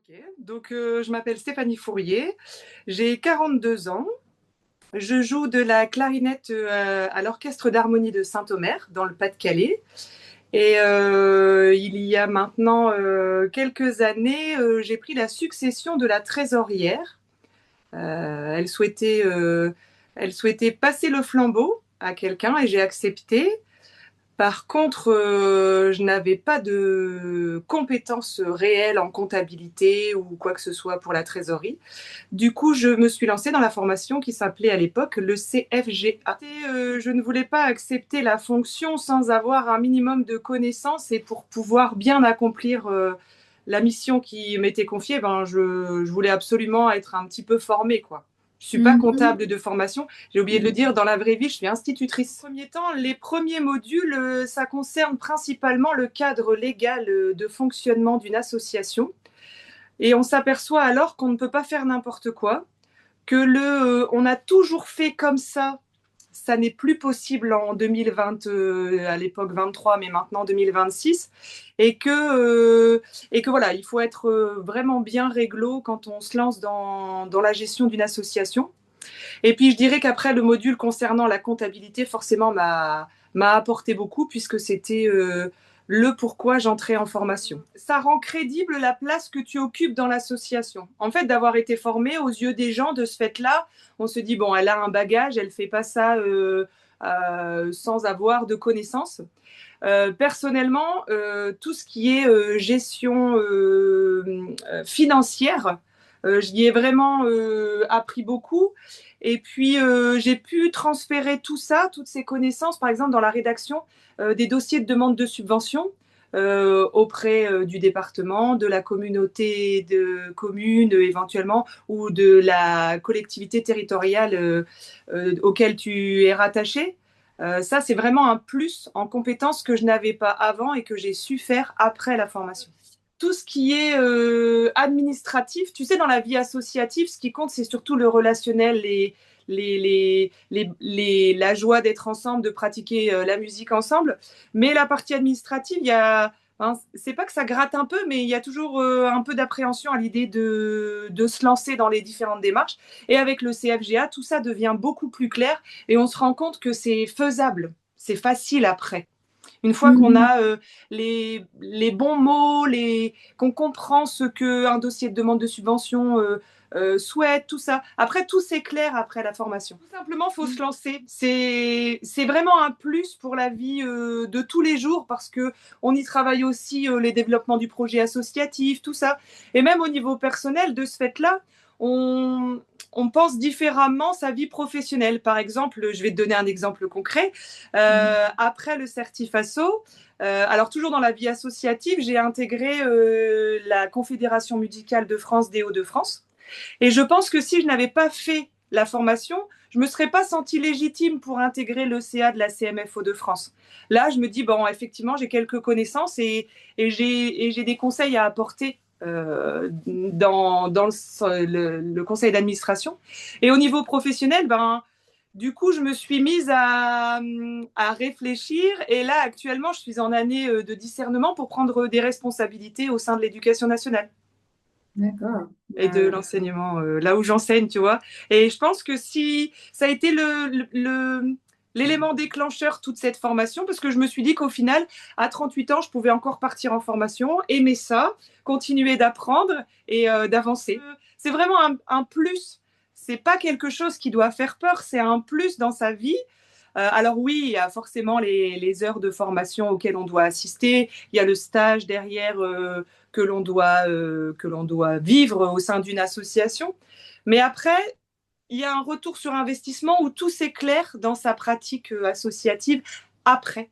Ok, donc je m'appelle Stéphanie Fourier, j'ai 42 ans, je joue de la clarinette à l'Orchestre d'harmonie de Saint-Omer, dans le Pas-de-Calais. Et il y a maintenant quelques années, j'ai pris la succession de la trésorière. Elle elle souhaitait passer le flambeau à quelqu'un et j'ai accepté. Par contre, je n'avais pas de compétences réelles en comptabilité ou quoi que ce soit pour la trésorerie. Du coup, je me suis lancée dans la formation qui s'appelait à l'époque le CFGA. Et, je ne voulais pas accepter la fonction sans avoir un minimum de connaissances et pour pouvoir bien accomplir la mission qui m'était confiée, je voulais absolument être un petit peu formée, quoi. Je ne suis pas Mhm. comptable de formation. J'ai oublié de le dire, dans la vraie vie, je suis institutrice. En premier temps, les premiers modules, ça concerne principalement le cadre légal de fonctionnement d'une association. Et on s'aperçoit alors qu'on ne peut pas faire n'importe quoi, que on a toujours fait comme ça n'est plus possible en 2020, à l'époque 23, mais maintenant 2026, et que voilà, il faut être vraiment bien réglo quand on se lance dans la gestion d'une association. Et puis je dirais qu'après le module concernant la comptabilité, forcément m'a apporté beaucoup puisque c'était le pourquoi j'entrais en formation. Ça rend crédible la place que tu occupes dans l'association. En fait, d'avoir été formée aux yeux des gens de ce fait-là, on se dit, bon, elle a un bagage, elle fait pas ça sans avoir de connaissances. Personnellement, tout ce qui est gestion financière, j'y ai vraiment appris beaucoup. Et puis, j'ai pu transférer tout ça, toutes ces connaissances, par exemple, dans la rédaction des dossiers de demande de subvention auprès du département, de la communauté de communes éventuellement, ou de la collectivité territoriale auquel tu es rattaché. Ça, c'est vraiment un plus en compétences que je n'avais pas avant et que j'ai su faire après la formation. Tout ce qui est administratif, tu sais, dans la vie associative, ce qui compte, c'est surtout le relationnel, la joie d'être ensemble, de pratiquer la musique ensemble. Mais la partie administrative, hein, c'est pas que ça gratte un peu, mais il y a toujours un peu d'appréhension à l'idée de se lancer dans les différentes démarches. Et avec le CFGA, tout ça devient beaucoup plus clair et on se rend compte que c'est faisable, c'est facile après. Une fois qu'on Mhm. a les bons mots, qu'on comprend ce qu'un dossier de demande de subvention souhaite, tout ça. Après, tout s'éclaire après la formation. Tout simplement, il faut se lancer. C'est vraiment un plus pour la vie de tous les jours parce qu'on y travaille aussi les développements du projet associatif, tout ça. Et même au niveau personnel, de ce fait-là, on, on pense différemment sa vie professionnelle. Par exemple, je vais te donner un exemple concret. Après le Certifaso, alors toujours dans la vie associative, j'ai intégré la Confédération musicale de France des Hauts-de-France. Et je pense que si je n'avais pas fait la formation, je ne me serais pas sentie légitime pour intégrer le CA de la CMF Hauts-de-France. Là, je me dis, bon, effectivement, j'ai quelques connaissances et j'ai des conseils à apporter dans le conseil d'administration. Et au niveau professionnel, du coup, je me suis mise à réfléchir et là, actuellement, je suis en année de discernement pour prendre des responsabilités au sein de l'éducation nationale D'accord. et de l'enseignement, là où j'enseigne, tu vois. Et je pense que si ça a été l'élément déclencheur toute cette formation, parce que je me suis dit qu'au final, à 38 ans, je pouvais encore partir en formation, aimer ça, continuer d'apprendre et d'avancer. C'est vraiment un plus. C'est pas quelque chose qui doit faire peur, c'est un plus dans sa vie. Alors oui, il y a forcément les heures de formation auxquelles on doit assister. Il y a le stage derrière que l'on doit vivre au sein d'une association. Mais après, il y a un retour sur investissement où tout s'éclaire dans sa pratique associative après.